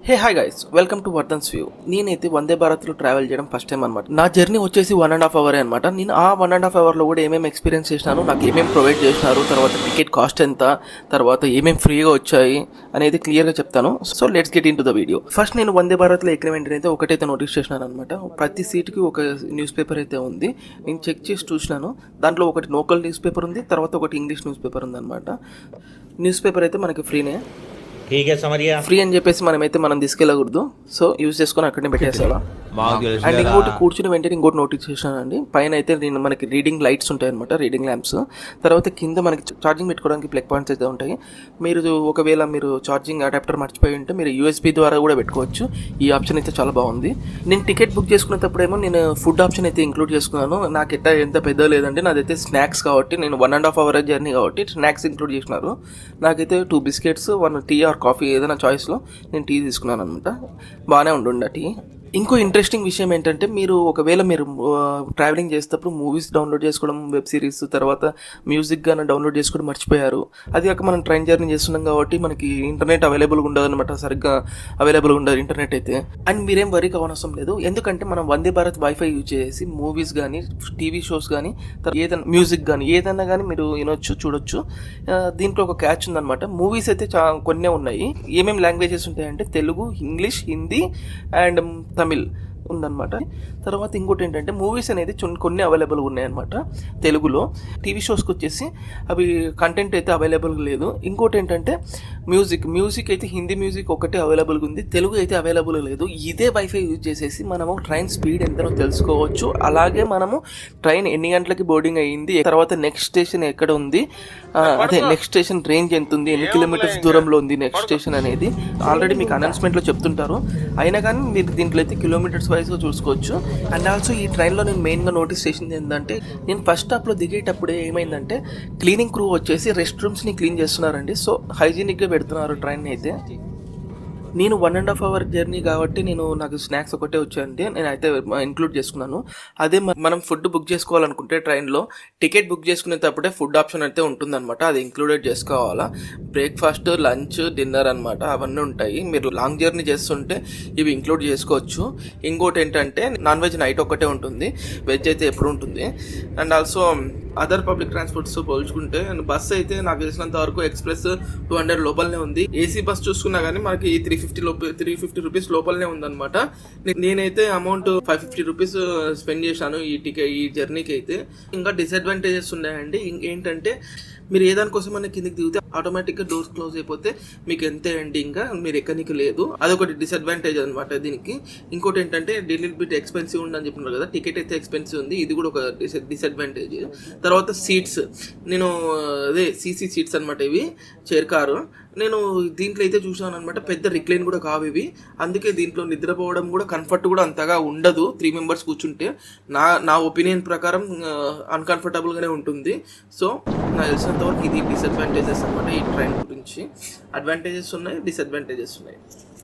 Hey hi guys, welcome to Vardhan's view. నేనైతే వందే భారత్లో ట్రావెల్ చేయడం ఫస్ట్ టైం అనమాట. నా జర్నీ వచ్చేసి 1.5 hours అనమాట. నేను ఆ 1.5 hours కూడా ఏమేమి ఎక్స్పీరియన్స్ చేసినాను, నాకు ఏమేమి ప్రొవైడ్ చేసినారు, తర్వాత టికెట్ కాస్ట్ ఎంత, తర్వాత ఏమేమి ఫ్రీగా వచ్చాయి అనేది క్లియర్గా చెప్తాను. So let's get in to the video. First నేను వందే భారత్లో ఎక్కిన వెంటనే అయితే ఒకటైతే నోటీస్ చేసినాను అనమాట. ప్రతి సీట్కి ఒక న్యూస్ పేపర్ అయితే ఉంది. నేను చెక్ చేసి చూసినాను, దాంట్లో ఒకటి లోకల్ న్యూస్ పేపర్ ఉంది, తర్వాత ఒకటి ఇంగ్లీష్ న్యూస్ పేపర్ ఉంది అనమాట. న్యూస్ పేపర్ అయితే మనకి ఫ్రీనే. ఫ్రీ అని చెప్పేసి మనం తీసుకెళ్ళకూడదు. సో యూజ్ చేసుకొని అక్కడనే పెట్టేసావా. అండ్ ఇంకోటి కూర్చుని వెంటనే ఇంకోటి నోటీస్ చేశానండి. పైన అయితే మనకి రీడింగ్ లైట్స్ ఉంటాయి అనమాట, రీడింగ్ ల్యాంప్స్. తర్వాత కింద మనకి ఛార్జింగ్ పెట్టుకోవడానికి ప్లగ్ పాయింట్స్ అయితే ఉంటాయి. ఒకవేళ మీరు ఛార్జింగ్ అడాప్టర్ మర్చిపోయి ఉంటే మీరు USB ద్వారా కూడా పెట్టుకోవచ్చు. ఈ ఆప్షన్ అయితే చాలా బాగుంది. నేను టికెట్ బుక్ చేసుకునేటప్పుడేమో నేను ఫుడ్ ఆప్షన్ అయితే ఇంక్లూడ్ చేసుకున్నాను. నాకు ఎంత పెద్ద లేదంటే నాదైతే స్నాక్స్ కాబట్టి, నేను 1.5 hours జర్నీ కాబట్టి స్నాక్స్ ఇంక్లూడ్ చేసినారు. నాకైతే 2 biscuits 1 టీ ఆర్ కాఫీ ఏదైనా చాయిస్లో నేను టీ తీసుకున్నాను అనమాట. బాగానే ఉండుండ టీ. ఇంకో ఇంట్రెస్టింగ్ విషయం ఏంటంటే, ఒకవేళ మీరు ట్రావెలింగ్ చేసేటప్పుడు మూవీస్ డౌన్లోడ్ చేసుకోవడం, వెబ్ సిరీస్, తర్వాత మ్యూజిక్ కానీ డౌన్లోడ్ చేసుకోవడం మర్చిపోయారు. అది కాక మనం ట్రైన్ జర్నీ చేస్తున్నాం కాబట్టి మనకి ఇంటర్నెట్ అవైలబుల్గా ఉండదు అనమాట, సరిగ్గా అవైలబుల్గా ఉండదు ఇంటర్నెట్ అయితే. అండ్ మీరేం వరీ కావనవసరం లేదు, ఎందుకంటే మనం వందే భారత్ వైఫై యూజ్ చేసి మూవీస్ కానీ, టీవీ షోస్ కానీ, ఏదైనా మ్యూజిక్ కానీ ఏదైనా కానీ మీరు వినొచ్చు, చూడొచ్చు. దీంట్లో ఒక క్యాచ్ ఉందన్నమాట. మూవీస్ అయితే కొన్నే ఉన్నాయి. ఏమేమి లాంగ్వేజెస్ ఉంటాయంటే తెలుగు, ఇంగ్లీష్, హిందీ అండ్ తమిళ్ ఉందన్నమాట. తర్వాత ఇంకోటి ఏంటంటే, మూవీస్ అనేది కొన్ని అవైలబుల్గా ఉన్నాయన్నమాట తెలుగులో. టీవీ షోస్కి వచ్చేసి అవి కంటెంట్ అయితే అవైలబుల్గా లేదు. ఇంకోటి ఏంటంటే మ్యూజిక్ అయితే హిందీ మ్యూజిక్ ఒకటే అవైలబుల్గా ఉంది, తెలుగు అయితే అవైలబుల్ లేదు. ఇదే వైఫై యూజ్ చేసేసి మనము ట్రైన్ స్పీడ్ ఎంతనో తెలుసుకోవచ్చు. అలాగే మనము ట్రైన్ ఎన్ని గంటలకి బోర్డింగ్ అయ్యింది, తర్వాత నెక్స్ట్ స్టేషన్ ఎక్కడ ఉంది, అదే నెక్స్ట్ స్టేషన్ రేంజ్ ఎంత ఉంది, ఎన్ని కిలోమీటర్స్ దూరంలో ఉంది నెక్స్ట్ స్టేషన్ అనేది ఆల్రెడీ మీకు అనౌన్స్మెంట్లో చెప్తుంటారు. అయినా కానీ మీరు దీంట్లో అయితే కిలోమీటర్స్ వైజ్గా చూసుకోవచ్చు. అండ్ ఆల్సో ఈ ట్రైన్లో నేను మెయిన్గా నోటీస్ చేసింది ఏంటంటే, నేను ఫస్ట్ స్టాప్లో దిగేటప్పుడే ఏమైందంటే, క్లీనింగ్ క్రూ వచ్చేసి రెస్ట్ రూమ్స్ని క్లీన్ చేస్తున్నారండి. సో హైజీనిక్గా పెడుతున్నారు ట్రైన్ అయితే. నేను 1.5 hours జర్నీ కాబట్టి నాకు స్నాక్స్ ఒకటే వచ్చాయండి, నేనైతే ఇంక్లూడ్ చేసుకున్నాను. అదే మనం ఫుడ్ బుక్ చేసుకోవాలనుకుంటే ట్రైన్లో టికెట్ బుక్ చేసుకునేటప్పుడే ఫుడ్ ఆప్షన్ అయితే ఉంటుందన్నమాట, అది ఇంక్లూడెడ్ చేసుకోవాలా. బ్రేక్ఫాస్ట్, లంచ్, డిన్నర్ అనమాట, అవన్నీ ఉంటాయి. మీరు లాంగ్ జర్నీ చేస్తుంటే ఇవి ఇంక్లూడ్ చేసుకోవచ్చు. ఇంకోటి ఏంటంటే, నాన్ వెజ్ నైట్ ఒక్కటే ఉంటుంది, వెజ్ అయితే ఎప్పుడు ఉంటుంది. And also other public transports పోల్చుకుంటే బస్ అయితే నాకు తెలిసినంత వరకు ఎక్స్ప్రెస్ 200 లోపలనే ఉంది. ఏసీ బస్ చూసుకున్నా కానీ మనకి 350 రూపీస్ లోపలనే ఉందన్నమాట. నేనైతే అమౌంట్ 550 రూపీస్ స్పెండ్ చేశాను ఈ జర్నీకి అయితే. ఇంకా డిసడ్వాంటేజెస్ ఉన్నాయండి. ఏంటంటే, మీరు ఏదానికోసమైనా కిందికి దిగితే ఆటోమేటిక్గా డోర్స్ క్లోజ్ అయిపోతే మీకు ఎంతే అండి, ఇంకా మీరు ఎక్కనికి లేదు. అదొకటి డిసడ్వాంటేజ్ అనమాట దీనికి. ఇంకోటి ఏంటంటే, లిటిల్ బిట్ ఎక్స్పెన్సివ్ ఉందని చెప్తున్నారు కదా, టికెట్ అయితే ఎక్స్పెన్సివ్ ఉంది, ఇది కూడా ఒక డిసడ్వాంటేజ్. తర్వాత సీట్స్, అదే సీసీ సీట్స్ అనమాట, ఇవి చైర్ కారు. నేను దీంట్లో అయితే చూసాను అనమాట, పెద్ద రిక్లైన్ కూడా కావు ఇవి. అందుకే దీంట్లో నిద్రపోవడం కూడా కంఫర్ట్ కూడా అంతగా ఉండదు. 3 members కూర్చుంటే నా ఒపీనియన్ ప్రకారం అన్కంఫర్టబుల్గానే ఉంటుంది. సో నాకు తెలిసినంతవరకు ఇది డిసడ్వాంటేజెస్ అనమాట ఈ ట్రైన్ గురించి. అడ్వాంటేజెస్ ఉన్నాయి, డిసడ్వాంటేజెస్ ఉన్నాయి.